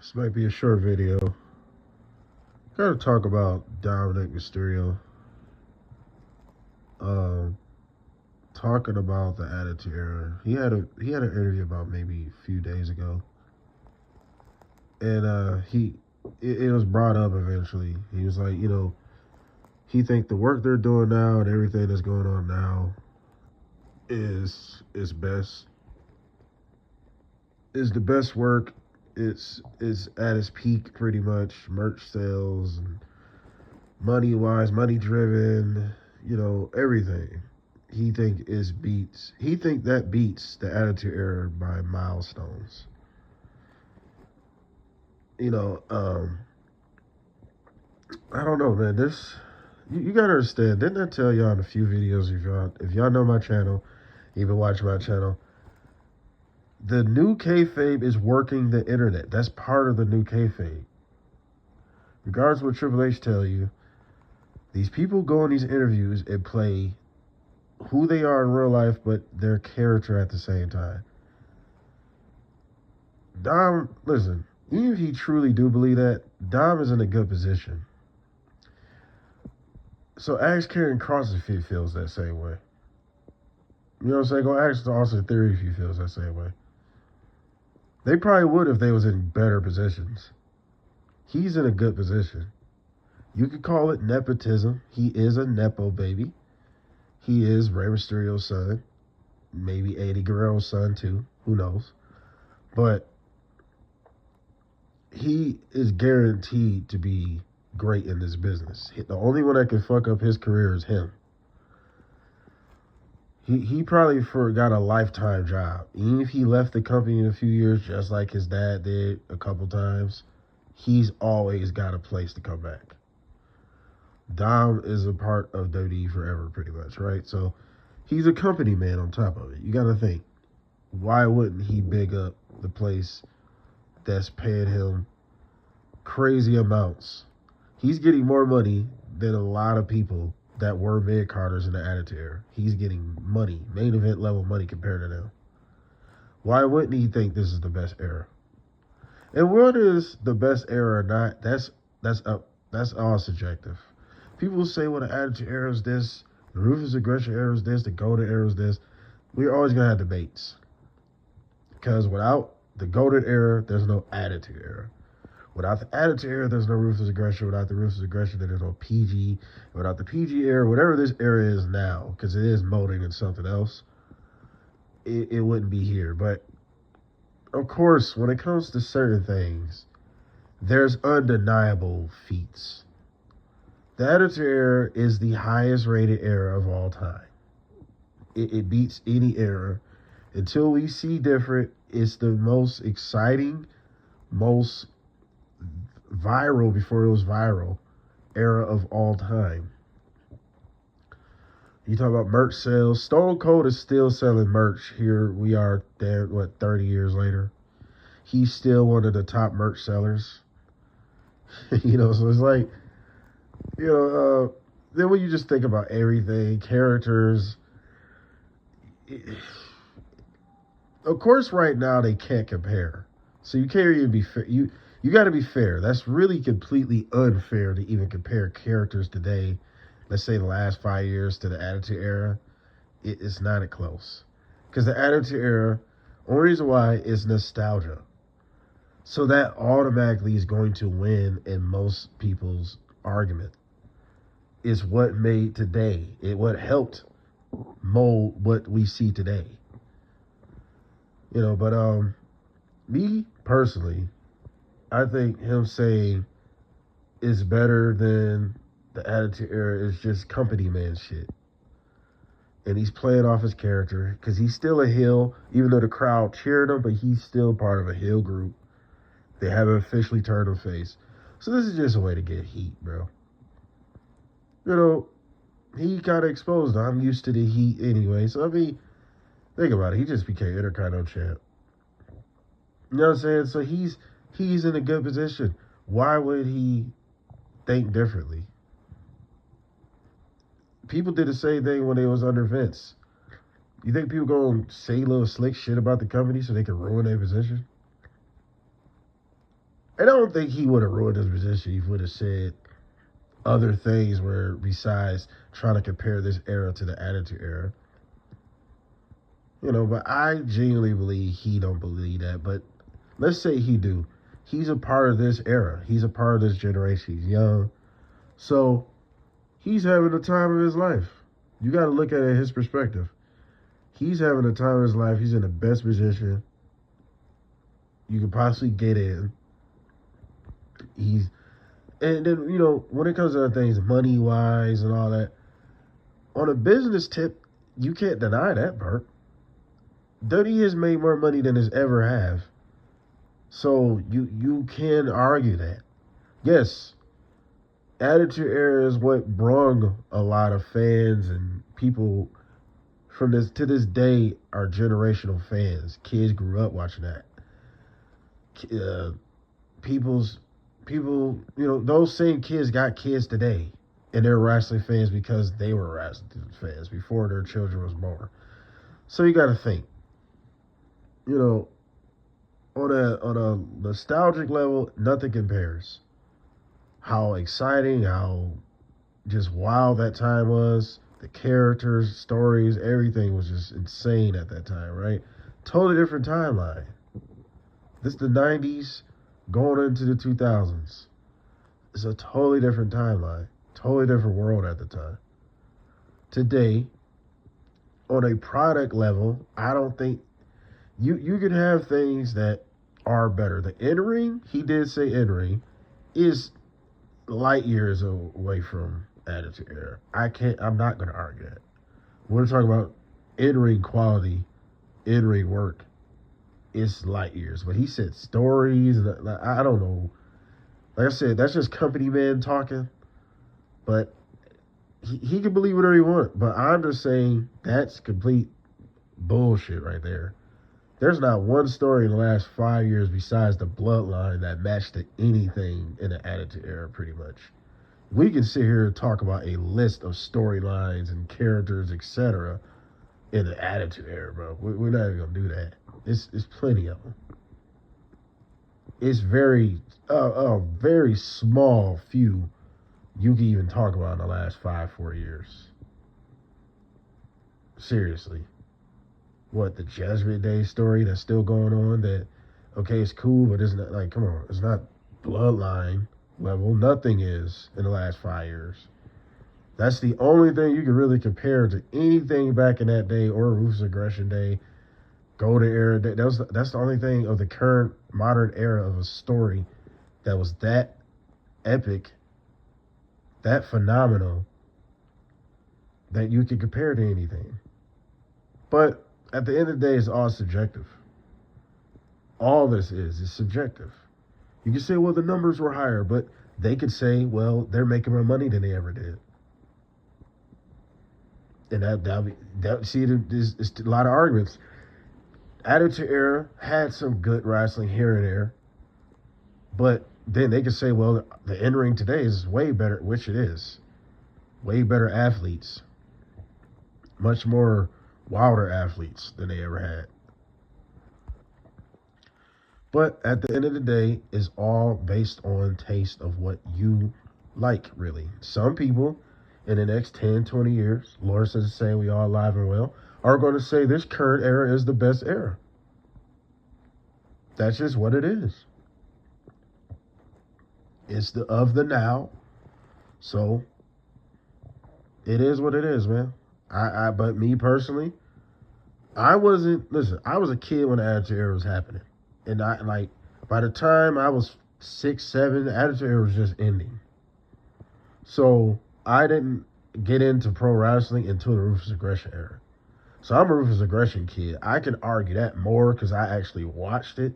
This might be a short video. Gotta talk about Dominik Mysterio. Um, Talking about the Attitude Era. He had an interview about maybe a few days ago, and it was brought up eventually. He was like, he think the work they're doing now and everything that's going on now is best. Is the best work. It's at its peak pretty much. Merch sales and money wise, money driven, everything. He think that beats the Attitude Era by milestones. You know, um, I don't know, man. You gotta understand. Didn't I tell y'all in a few videos? If y'all know my channel, even watch my channel, the new kayfabe is working the internet. That's part of the new kayfabe. Regardless of what Triple H tell you, these people go in these interviews and play who they are in real life, but their character at the same time. Dom, listen, even if he truly do believe that, Dom is in a good position. So ask Karen Cross if he feels that same way. You know what I'm saying? Go ask Austin Theory if he feels that same way. They probably would if they was in better positions. He's in a good position. You could call it nepotism. He is a nepo baby. He is Rey Mysterio's son. Maybe Eddie Guerrero's son too. Who knows? But he is guaranteed to be great in this business. The only one that can fuck up his career is him. He probably forgot a lifetime job. Even if he left the company in a few years, just like his dad did a couple times, he's always got a place to come back. Dom is a part of WWE forever, pretty much, right? So he's a company man on top of it. You got to think, why wouldn't he big up the place that's paying him crazy amounts? He's getting more money than a lot of people that were mid-carders in the Attitude Era. He's getting money, main event level money compared to them. Why wouldn't he think this is the best era? And what is the best era or not? That's all subjective. People say, well, the Attitude Era is this, the Ruthless Aggression Era is this, the Golden Era is this. We're always gonna have debates. Because without the Golden Era, there's no Attitude Era. Without the Attitude Era, there's no Ruthless Aggression. Without the Ruthless Aggression, there's no PG. Without the PG era, whatever this era is now, because it is molding in something else, it wouldn't be here. But, of course, when it comes to certain things, there's undeniable feats. The Attitude Era is the highest rated era of all time. It beats any era. Until we see different, it's the most exciting, most viral before it was viral era of all time. You talk about merch sales. Stone Cold is still selling merch. Here we are there, 30 years later. He's still one of the top merch sellers. So it's like, then when you just think about everything, characters, of course right now they can't compare. So you can't even be fair. You got to be fair. That's really completely unfair to even compare characters today, let's say the last 5 years, to the Attitude Era. It's not close. Because the Attitude Era, only reason why is nostalgia. So that automatically is going to win in most people's argument. It's what made today. What helped mold what we see today. But me personally, I think him saying it's better than the Attitude Era is just company man shit. And he's playing off his character because he's still a heel, even though the crowd cheered him, but he's still part of a heel group. They haven't officially turned him face. So this is just a way to get heat, bro. He kind of exposed. I'm used to the heat anyway. So, think about it. He just became Intercontinental champ. You know what I'm saying? So he's in a good position. Why would he think differently? People did the same thing when they was under Vince. You think people going to say little slick shit about the company so they can ruin their position? And I don't think he would have ruined his position. He would have said other things where besides trying to compare this era to the Attitude Era. But I genuinely believe he don't believe that. But let's say he do. He's a part of this era. He's a part of this generation. He's young. So he's having the time of his life. You got to look at it in his perspective. He's having the time of his life. He's in the best position you could possibly get in. And then, when it comes to other things, money-wise and all that, on a business tip, you can't deny that part. Duddy has made more money than his ever have. So you can argue that. Yes, Attitude Era is what brought a lot of fans and people from this to this day are generational fans. Kids grew up watching that. People, those same kids got kids today, and they're wrestling fans because they were wrestling fans before their children was born. So you got to think, on a nostalgic level, nothing compares. How exciting, how just wild that time was. The characters, stories, everything was just insane at that time, right? Totally different timeline. This is the 90s going into the 2000s. It's a totally different timeline. Totally different world at the time. Today, on a product level, I don't think you can have things that are better. The in-ring, he did say in-ring, is light years away from Attitude Era. I'm not going to argue that. We're talking about in-ring quality, in-ring work. It's light years. But he said stories. I don't know. Like I said, that's just company man talking. But he can believe whatever he wants. But I'm just saying that's complete bullshit right there. There's not one story in the last 5 years besides the bloodline that matched to anything in the Attitude Era, pretty much. We can sit here and talk about a list of storylines and characters, etc., in the Attitude Era, bro. We're not even going to do that. It's plenty of them. It's very small few you can even talk about in the last 4 years. Seriously. What, the Judgment Day story that's still going on that, okay, it's cool, but it's not, like, come on, it's not bloodline level. Nothing is in the last 5 years. That's the only thing you can really compare to anything back in that day or Ruthless Aggression Day, Golden Era Day. That's the only thing of the current modern era of a story that was that epic, that phenomenal, that you could compare to anything. But at the end of the day, it's all subjective. All this is subjective. You can say, well, the numbers were higher, but they could say, well, they're making more money than they ever did. And it's a lot of arguments. Attitude Era had some good wrestling here and there, but then they could say, well, the in-ring today is way better, which it is. Way better athletes. Much more wilder athletes than they ever had. But at the end of the day, it's all based on taste of what you like, really. Some people in the next 10, 20 years, Lord says the same, we all alive and well, are going to say this current era is the best era. That's just what it is. It's of the now. So it is what it is, man. But me personally, I was a kid when the Attitude Era was happening. And by the time I was 6, 7, the Attitude Era was just ending. So I didn't get into pro wrestling until the Ruthless Aggression era. So I'm a Ruthless Aggression kid. I can argue that more because I actually watched it,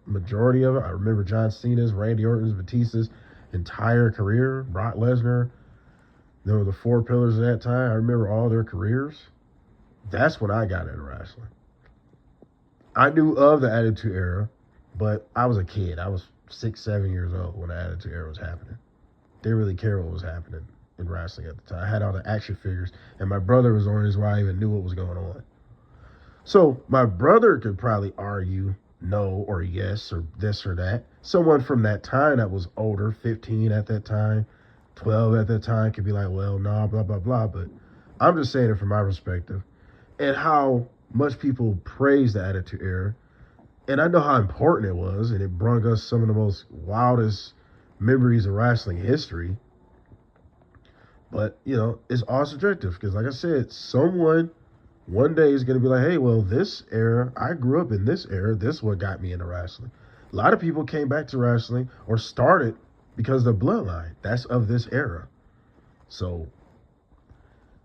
majority of it. I remember John Cena's, Randy Orton's, Batista's entire career, Brock Lesnar. There were the 4 pillars at that time. I remember all their careers. That's when I got into wrestling. I knew of the Attitude Era, but I was a kid. I was 6, 7 years old when the Attitude Era was happening. Didn't really care what was happening in wrestling at the time. I had all the action figures, and my brother was the only reason why I even knew what was going on. So my brother could probably argue no or yes or this or that. Someone from that time that was older, 15 at that time, 12 at that time, could be like, well, nah, blah, blah, blah. But I'm just saying it from my perspective and how much people praise the Attitude Era. And I know how important it was, and it brought us some of the most wildest memories of wrestling history. But, it's all subjective because, like I said, someone one day is going to be like, hey, well, this era, I grew up in this era. This is what got me into wrestling. A lot of people came back to wrestling or started because of the bloodline. That's of this era. So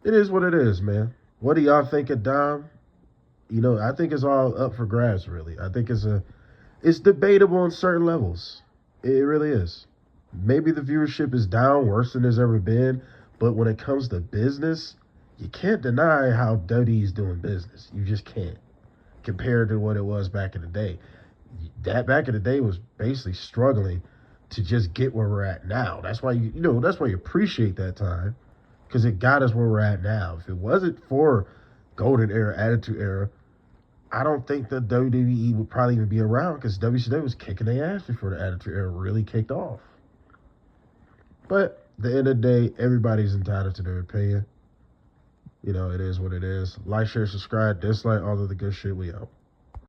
it is what it is, man. What do y'all think of Dom? I think it's all up for grabs, really. I think it's debatable on certain levels. It really is. Maybe the viewership is down worse than it's ever been, but when it comes to business, you can't deny how WWE's doing business. You just can't. Compared to what it was back in the day. That back in the day was basically struggling to just get where we're at now. That's why that's why you appreciate that time, because it got us where we're at now. If it wasn't for Golden Era, Attitude Era, I don't think the WWE would probably even be around, because WCW was kicking their ass before the Attitude Era really kicked off. But at the end of the day, everybody's entitled to their opinion. It is what it is. Like, share, subscribe, dislike, all of the good shit. We out.